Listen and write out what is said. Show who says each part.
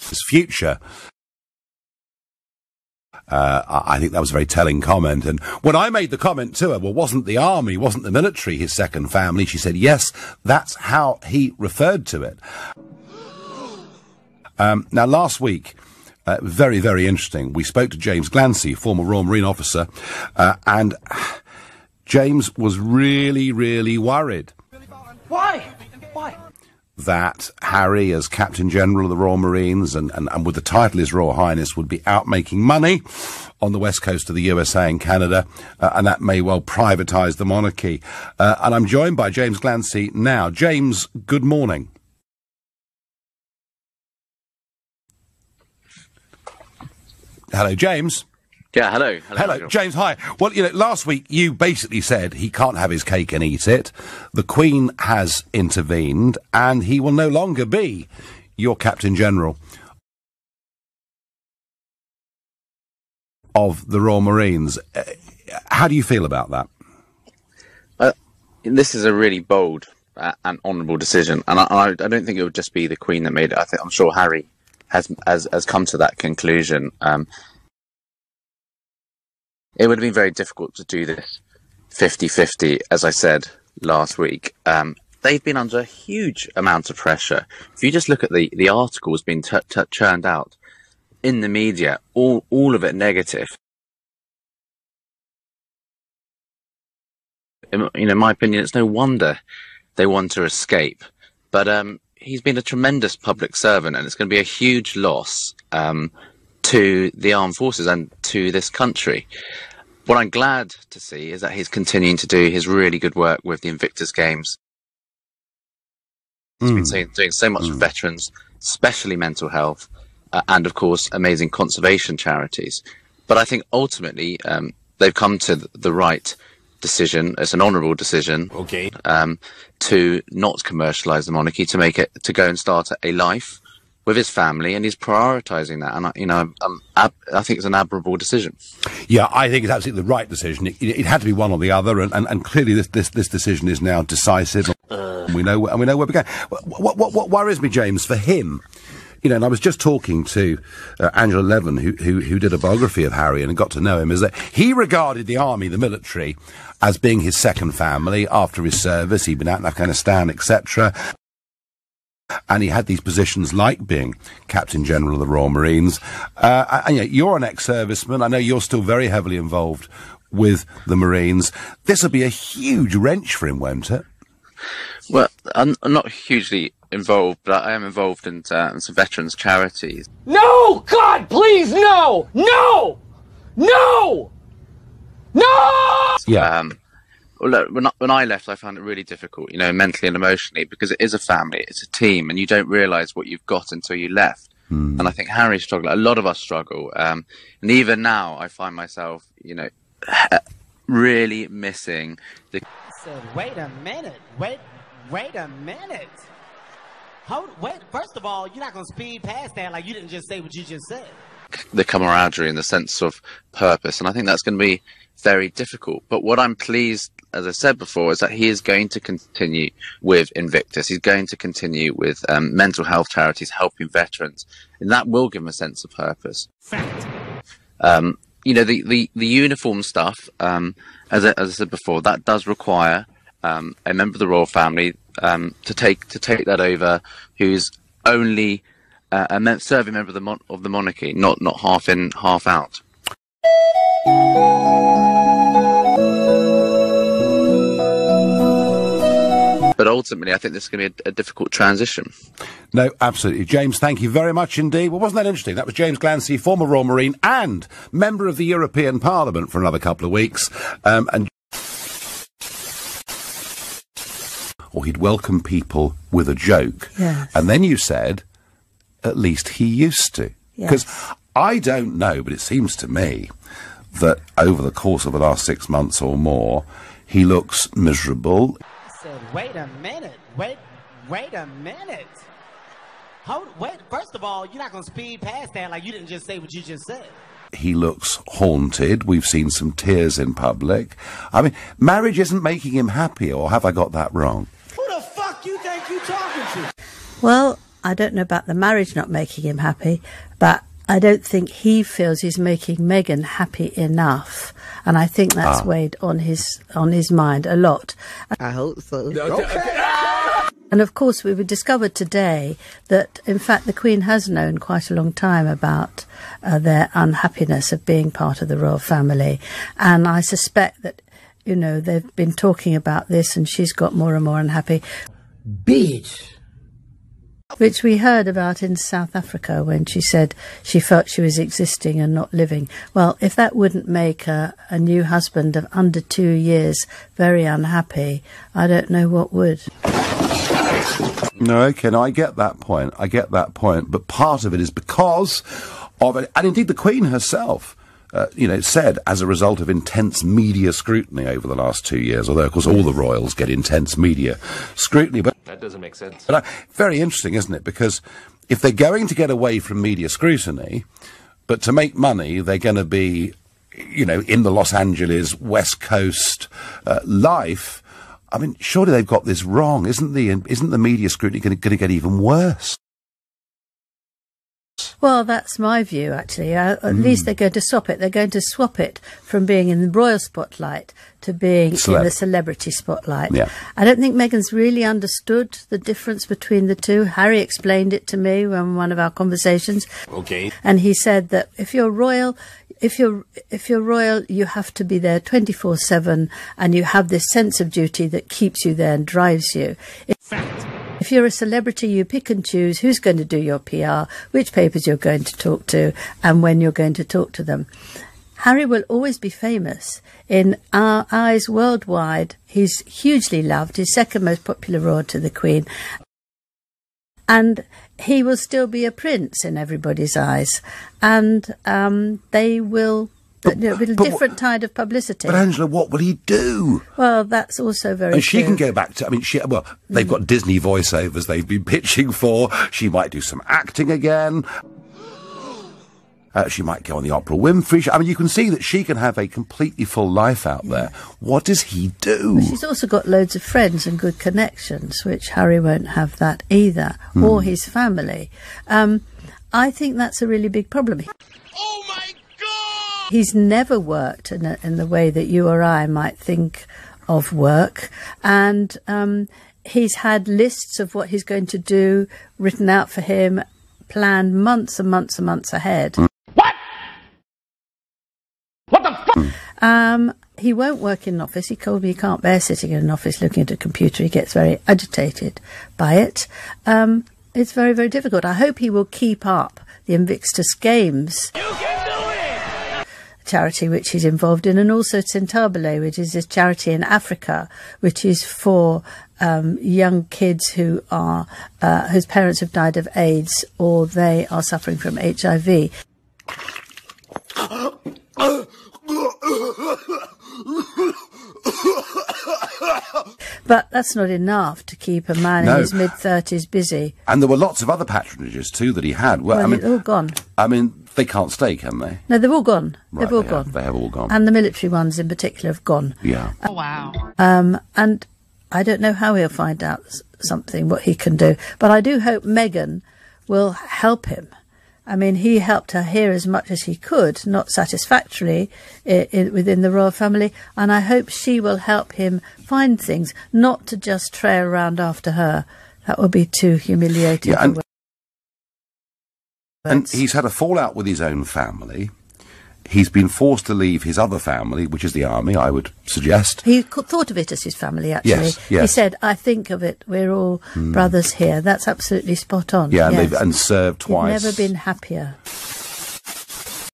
Speaker 1: his future. I think that was a very telling comment. And when I made the comment to her, well, wasn't the army, wasn't the military his second family? She said, yes, that's how he referred to it. Now, last week, very, very interesting. We spoke to James Glancy, former Royal Marine officer, and James was really, really worried.
Speaker 2: Why? Why?
Speaker 1: That Harry, as Captain General of the Royal Marines, and with the title His Royal Highness, would be out making money on the west coast of the USA and Canada, and that may well privatise the monarchy. And I'm joined by James Glancy now. James, good morning. Hello, James.
Speaker 3: Yeah, hello.
Speaker 1: Hello, James, hi. Well, last week you basically said he can't have his cake and eat it. The Queen has intervened, and he will no longer be your Captain General of the Royal Marines. How do you feel about that?
Speaker 3: This is a really bold and honourable decision, and I don't think it would just be the Queen that made it. I'm sure Harry has come to that conclusion. It would have been very difficult to do this 50-50, as I said last week. They've been under a huge amount of pressure. If you just look at the articles being churned out in the media, all of it negative. In my opinion, it's no wonder they want to escape. But he's been a tremendous public servant, and it's going to be a huge loss to the armed forces and to this country. What I'm glad to see is that he's continuing to do his really good work with the Invictus Games. He's been doing so much for veterans, especially mental health, and of course amazing conservation charities. But I think ultimately they've come to the right decision. It's an honourable decision.
Speaker 2: Okay.
Speaker 3: To not commercialise the monarchy, to go and start a life with his family, and he's prioritising that. And I think it's an admirable decision.
Speaker 1: Yeah, I think it's absolutely the right decision. It had to be one or the other, and clearly this decision is now decisive. We know where we're going. What worries me, James, for him, and I was just talking to Angela Levin, who did a biography of Harry and got to know him, is that he regarded the army, the military, as being his second family after his service. He'd been out in Afghanistan, etc. And he had these positions like being Captain General of the Royal Marines. And you're an ex-serviceman. I know you're still very heavily involved with the Marines. This will be a huge wrench for him, won't it?
Speaker 3: Well, I'm not hugely involved, but I am involved in some veterans charities.
Speaker 2: No! God, please, no! No! No! No!
Speaker 1: Yeah.
Speaker 3: Well, look, when I left, I found it really difficult, mentally and emotionally, because it is a family, it's a team, and you don't realise what you've got until you left. And I think Harry struggled. A lot of us struggle. And even now, I find myself, really missing the...
Speaker 2: Wait a minute. Wait a minute. First of all, you're not going to speed past that like you didn't just say what you just said.
Speaker 3: The camaraderie and the sense of purpose. And I think that's going to be very difficult. But what I'm pleased, as I said before, is that he is going to continue with Invictus. He's going to continue with mental health charities helping veterans, and that will give him a sense of purpose.
Speaker 2: Fact.
Speaker 3: The uniform stuff, as I said before, that does require a member of the royal family to take that over, who's only a serving member of the monarchy, not half in, half out. But ultimately, I think this is going to be a difficult transition.
Speaker 1: No, absolutely. James, thank you very much indeed. Well, wasn't that interesting? That was James Glancy, former Royal Marine and member of the European Parliament for another couple of weeks. Or he'd welcome people with a joke.
Speaker 4: Yes.
Speaker 1: And then you said, at least he used to. Because I don't know, but it seems to me that over the course of the last 6 months or more, he looks miserable.
Speaker 2: Wait a minute. Wait a minute. First of all, you're not going to speed past that like you didn't just say what you just said.
Speaker 1: He looks haunted. We've seen some tears in public. I mean, marriage isn't making him happy, or have I got that wrong?
Speaker 2: Who the fuck you think you talking to?
Speaker 4: Well, I don't know about the marriage not making him happy, but I don't think he feels he's making Meghan happy enough, and I think that's weighed on his mind a lot.
Speaker 2: I hope so.
Speaker 4: And of course, we were discovered today that, in fact, the Queen has known quite a long time about their unhappiness of being part of the royal family, and I suspect that, you know, they've been talking about this, and she's got more and more unhappy.
Speaker 2: Bitch.
Speaker 4: Which we heard about in South Africa when she said she felt she was existing and not living. Well, if that wouldn't make a new husband of under 2 years very unhappy, I don't know what would.
Speaker 1: No, okay, no, I get that point. But part of it is because of it, and indeed the Queen herself, said as a result of intense media scrutiny over the last 2 years, although, of course, all the royals get intense media scrutiny. But
Speaker 5: that doesn't make sense.
Speaker 1: But very interesting, isn't it? Because if they're going to get away from media scrutiny, but to make money, they're going to be, in the Los Angeles West Coast life. I mean, surely they've got this wrong, isn't the media scrutiny going to get even worse?
Speaker 4: Well, that's my view, actually. At least they're going to swap it. They're going to swap it from being in the royal spotlight to being in the celebrity spotlight. Yeah. I don't think Meghan's really understood the difference between the two. Harry explained it to me in one of our conversations.
Speaker 5: Okay.
Speaker 4: And he said that if you're royal, you have to be there 24/7, and you have this sense of duty that keeps you there and drives you.
Speaker 5: Fact.
Speaker 4: If you're a celebrity, you pick and choose who's going to do your PR, which papers you're going to talk to, and when you're going to talk to them. Harry will always be famous. In our eyes worldwide, he's hugely loved. He's second most popular royal to the Queen. And he will still be a prince in everybody's eyes. And they will... with a different kind of publicity.
Speaker 1: But Angela, what will he do?
Speaker 4: Well, that's also very
Speaker 1: And she
Speaker 4: true.
Speaker 1: can go back to, they've got Disney voiceovers they've been pitching for. She might do some acting again. She might go on the Oprah Winfrey show. I mean, you can see that she can have a completely full life out there. What does he do?
Speaker 4: Well, she's also got loads of friends and good connections, which Harry won't have that either, or his family. I think that's a really big problem.
Speaker 5: Oh my God!
Speaker 4: He's never worked in the way that you or I might think of work, and he's had lists of what he's going to do written out for him, planned months and months and months ahead.
Speaker 5: What the fuck?
Speaker 4: He won't work in an office. He told me he can't bear sitting in an office looking at a computer. He gets very agitated by it. It's very, very difficult. I hope he will keep up the Invictus Games.
Speaker 5: You can do it!
Speaker 4: Charity which he's involved in, and also Tentabile, which is a charity in Africa, which is for young kids who are whose parents have died of AIDS or they are suffering from HIV. But that's not enough to keep a man in his mid-30s busy.
Speaker 1: And there were lots of other patronages too that he had. Well,
Speaker 4: they're all gone.
Speaker 1: I mean, they can't stay, can they?
Speaker 4: No, they've all gone.
Speaker 1: Right,
Speaker 4: they've all gone.
Speaker 1: They have all gone.
Speaker 4: And the military ones in particular have gone.
Speaker 1: Yeah.
Speaker 2: Oh, wow.
Speaker 4: And I don't know how he'll find out something, what he can do. But I do hope Meghan will help him. I mean, he helped her here as much as he could, not satisfactorily, within the royal family, and I hope she will help him find things, not to just trail around after her. That would be too humiliating.
Speaker 1: Yeah, and he's had a fallout with his own family. He's been forced to leave his other family, which is the army, I would suggest.
Speaker 4: He thought of it as his family, actually.
Speaker 1: Yes.
Speaker 4: He said, I think of it, we're all brothers here. That's absolutely spot on.
Speaker 1: Yeah, and served twice.
Speaker 4: He's never been happier.